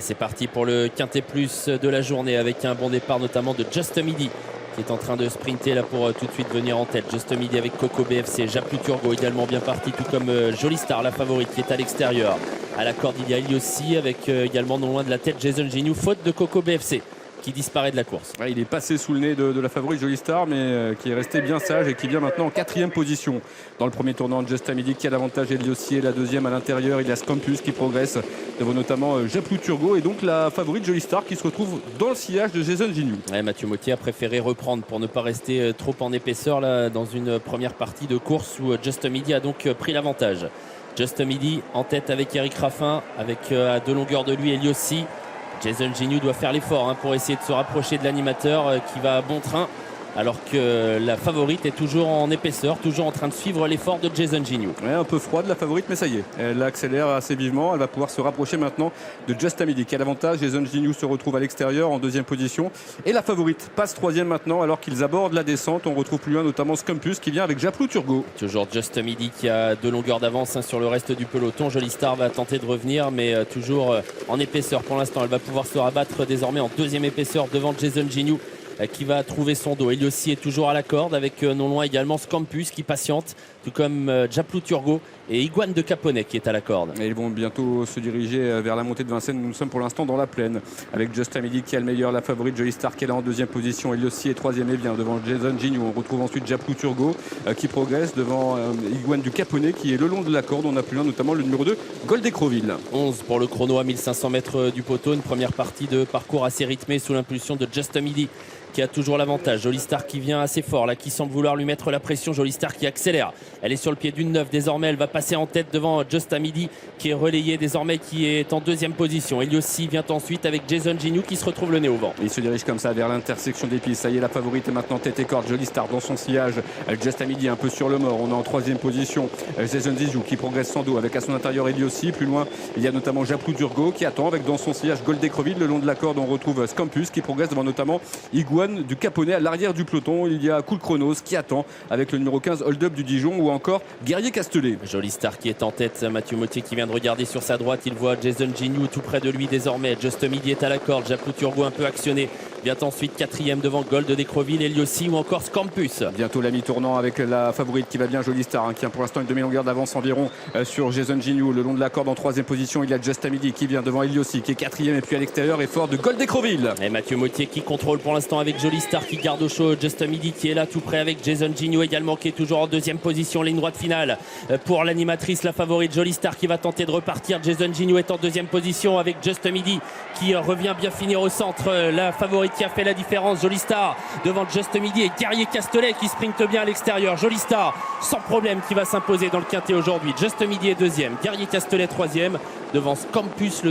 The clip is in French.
C'est parti pour le quintet plus de la journée avec un bon départ notamment de Just Midi qui est en train de sprinter là pour tout de suite venir en tête. Just Midi avec Coco BFC, Japlou Turgot également bien parti, tout comme Jolie Star, la favorite qui est à l'extérieur. À la corde il y a Eliossi avec également non loin de la tête Jason Gignoux, faute de Coco BFC qui disparaît de la course. Ouais, il est passé sous le nez de la favorite Jolie Star, mais qui est resté bien sage et qui vient maintenant en 4e position. Dans le premier tournant, Just Midi qui a l'avantage Eliossi, et la deuxième à l'intérieur, il y a Scampus qui progresse devant notamment Japlou Turgot, et donc la favorite Jolie Star qui se retrouve dans le sillage de Jason Gignoux. Ouais, Mathieu Mottier a préféré reprendre pour ne pas rester trop en épaisseur là, dans une première partie de course où Just Midi a donc pris l'avantage. Just Midi en tête avec Eric Raffin, avec à 2 longueurs de lui Eliossi. Jason Gignoux doit faire l'effort pour essayer de se rapprocher de l'animateur qui va à bon train, alors que la favorite est toujours en épaisseur, toujours en train de suivre l'effort de Jason Gignoux. Ouais, un peu froide la favorite, mais ça y est, elle accélère assez vivement. Elle va pouvoir se rapprocher maintenant de Just Midi qui a l'avantage. Jason Gignoux se retrouve à l'extérieur en 2e position, et la favorite passe 3e maintenant alors qu'ils abordent la descente. On retrouve plus loin notamment Scampus qui vient avec Japlou Turgot. Toujours Just Midi qui a 2 longueurs d'avance sur le reste du peloton. Jolie Star va tenter de revenir, mais toujours en épaisseur pour l'instant. Elle va pouvoir se rabattre désormais en 2e épaisseur devant Jason Gignoux qui va trouver son dos. Eliossi est toujours à la corde avec non loin également Scampus qui patiente, tout comme Japlou Turgot et Iguane de Caponnet qui est à la corde. Et ils vont bientôt se diriger vers la montée de Vincennes. Nous sommes pour l'instant dans la plaine avec Just Midi qui a le meilleur, la favorite Jolie Star qui est là en 2e position. Eliossi est 3e et bien devant Jason Gignoux. On retrouve ensuite Japlou Turgot qui progresse devant Iguane du Caponnet qui est le long de la corde. On a plus loin notamment le numéro 2 Goldécroville. 11 pour le chrono à 1500 mètres du poteau. Une première partie de parcours assez rythmée sous l'impulsion de Just Midi qui a toujours l'avantage. Jolie Star qui vient assez fort là, qui semble vouloir lui mettre la pression. Jolie Star qui accélère. Elle est sur le pied d'une 9 désormais. Elle va passer en tête devant Just Midi qui est relayé désormais, qui est en 2e position. Eliossi vient ensuite avec Jason Gignoux qui se retrouve le nez au vent. Il se dirige comme ça vers l'intersection des pistes. Ça y est, la favorite est maintenant tête et corde. Jolie Star dans son sillage. Just Midi un peu sur le mort. On est en 3e position. Jason Gignoux qui progresse sans dos avec à son intérieur Eliossi. Plus loin, il y a notamment Japlou Turgot qui attend avec dans son sillage Goldécroville. Le long de la corde, on retrouve Scampus qui progresse devant notamment Iguane du Caponnet. À l'arrière du peloton, il y a Cool Chronos qui attend avec le numéro 15 Hold Up du Dijon, ou encore Guerrier Castellet. Jolie Star qui est en tête. Mathieu Mottier qui vient de regarder sur sa droite. Il voit Jason Gignoux tout près de lui désormais. Just Midi est à la corde. Japlou Turgot un peu actionné vient ensuite 4e devant Goldécroville, Eliossi ou encore Scampus. Bientôt la mi-tournant avec la favorite qui va bien, Jolie Star qui a pour l'instant une demi-longueur d'avance environ sur Jason Gignoux. Le long de la corde en 3e position, il y a Just Midi qui vient devant Eliossi qui est 4e, et puis à l'extérieur est fort de Goldécroville. Et Mathieu Mottier qui contrôle pour l'instant avec Jolie Star qui garde au chaud. Just Midi qui est là tout près avec Jason Gignoux également qui est toujours en 2e position. Ligne droite finale pour l'animatrice, la favorite Jolie Star qui va tenter de repartir. Jason Gignoux est en 2e position avec Just Midi qui revient bien finir au centre. La favorite qui a fait la différence, Jolie Star devant Just Midi, et Guerrier Castellet qui sprinte bien à l'extérieur. Jolie Star sans problème qui va s'imposer dans le quintet aujourd'hui. Just Midi est 2e, Guerrier Castellet 3e devant Scampus le